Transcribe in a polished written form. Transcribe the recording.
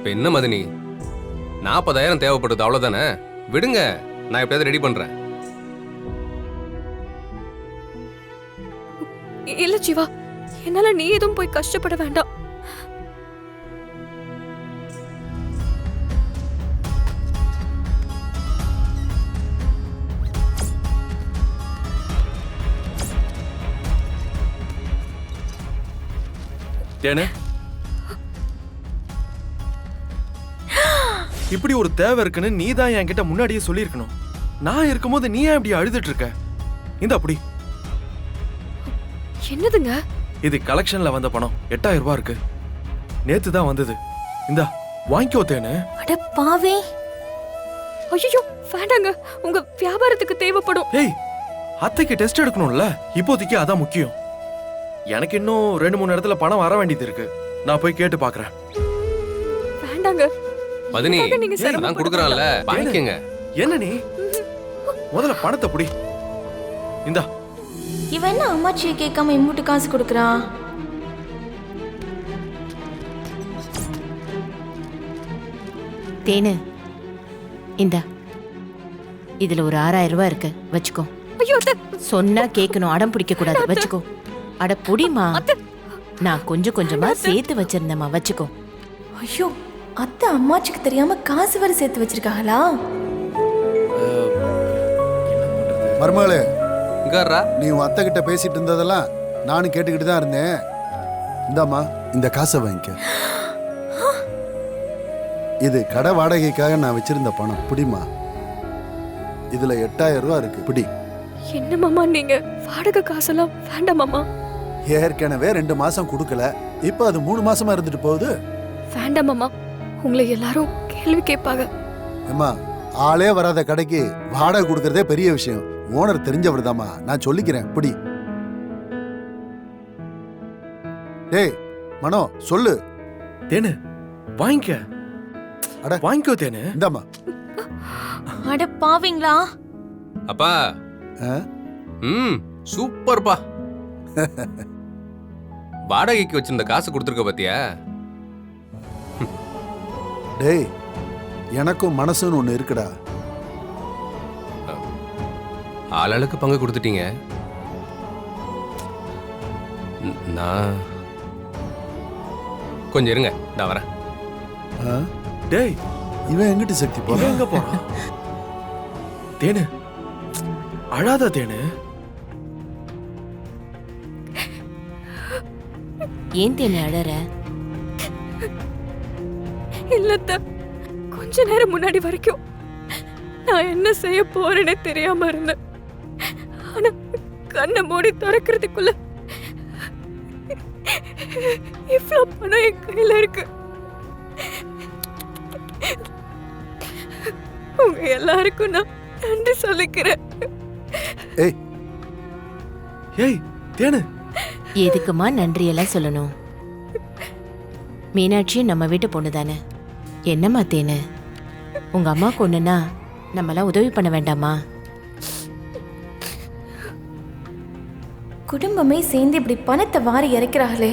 இப்ப என்ன மதினி, 40,000 தேவைப்படுது, அவ்வளவுதானே? விடுங்க, நான் எப்பயாவது ரெடி பண்றேன். இல்ல ஜீவா, என்னால நீ எதுவும் போய் கஷ்டப்பட வேண்டாம். இப்படி ஒரு தேவை இருக்குன்னு நீ தான் என்கிட்ட முன்னாடியே சொல்லியிருக்கணும். நான் இருக்கும்போது நீ ஏன் இப்படி அழுதுட்டு இருக்க? இந்த அப்படி என்னதுங்க? இது கலெக்ஷன்ல வந்த பணம் 8,000 ரூபாய் இருக்கு. நேத்து தான் வந்தது. இந்த வாங்கிக்கோ தேனு. அட பாவே. ஐயோ வேண்டாங்க, உங்க வியாபாரத்துக்கு தேவைப்படும். ஏய், அத்தைக்கு டெஸ்ட் எடுக்கணும்ல, இப்போதைக்கு அதான் முக்கியம். எனக்கு இன்னும் 2-3 இடத்துல பணம் வர வேண்டியது இருக்கு. நான் போய் கேட்டு பாக்குறேன். வேண்டாங்க மதினி, நீங்க நான் கொடுக்குறான்ல, வாங்கிக்கங்க. என்ன நீ முதல்ல பணத்தை புடி. இந்தா. இவன் என்ன அம்மாச்சியை கேட்காம இம்மூட்டு காசு கொடுக்குறான்? தேனு, இந்த இதுல ஒரு 6,000 ரூபாய் இருக்கு, வச்சுக்கோ. ஐயோ சொன்னா கேட்கணும், அடம் பிடிக்க கூடாது, வச்சுக்கோ. அட புடிமா, நான் கொஞ்சம் கொஞ்சமா சேர்த்து வச்சிருந்தேம்மா, வச்சுக்கோ. ஐயோ, அத்தை அம்மாச்சிக்கு தெரியாம காசு வரை சேர்த்து வச்சிருக்காங்களா? மருமகளே, இங்கறா, நீ உன் அத்தை கிட்ட பேசிட்டு இருந்ததெல்லாம் நானும் கேட்டுக்கிட்டு தான் இருந்தேன். இந்தாம்மா, இந்த காசை வாங்கிக்க. இது கடை வாடகைக்காக நான் வச்சிருந்த பணம். பிடிமா, இதுல 8,000 ரூபாய் இருக்கு, பிடி. என்ன மாமா நீங்க? வாடகை காசெல்லாம் வேண்டாம் மாமா. ஏற்கனவே 2 மாசம் கொடுக்கல, இப்ப அது 3 மாசமா இருந்துட்டு போகுது. வேண்டாம் மாமா, உங்களை எல்லாரும் கேள்வி கேட்பாங்க. ஏம்மா, ஆளே வராத கடைக்கு வாடகை கொடுக்கறதே பெரிய விஷயம். ஓனர் தெரிஞ்சவர் தாம்மா, நான் சொல்லிக்கிறேன், பிடி. டேய் மனோ, சொல்லு. தேனு வாங்கிக்க. அட வாங்கிக்கோ தேனு. இந்தாம்மா. அட பாவீங்களா? அப்பா. சூப்பர்ப்பா. வாடகைக்கு வச்சிருந்த காசு கொடுத்துருக்க பாத்தியா? டேய், எனக்கும் மனசுன்னு ஒண்ணு இருக்குடா. ஆளாளுக்கு பங்கு கொடுத்துட்டீங்க. நான் கொஞ்சம் இருங்க, நான் வரேன். டேய், இவன் எங்கிட்ட சக்தி போற? எங்க போறான்? தேனு அழாத தேனு. ஏன் தேனு அழற? இல்லத்த, கொஞ்ச நேரம் முன்னாடி வரைக்கும் நான் என்ன செய்ய போறேன்னு தெரியாம இருந்தேன். ஆனா கண்ணை மூடி திறக்கிறதுக்குள்ள இவ்ளோ பணம் என் கையில இருக்கு. உங்க எல்லாருக்கும் நான் நன்றி சொல்லிக்கிறேன். ஏய் ஏய் தேனு, எதுக்குமா நன்றி எல்லாம் சொல்லணும்? மீனாட்சி நம்ம வீட்டு பொண்ணு தானே. என்னம்மா தேனு, உங்க அம்மாவுக்கு ஒண்ணுன்னா நம்மளாம் உதவி பண்ண வேண்டாமா? குடும்பமே சேர்ந்து இப்படி பணத்தை வாரி இறைக்கிறாங்களே,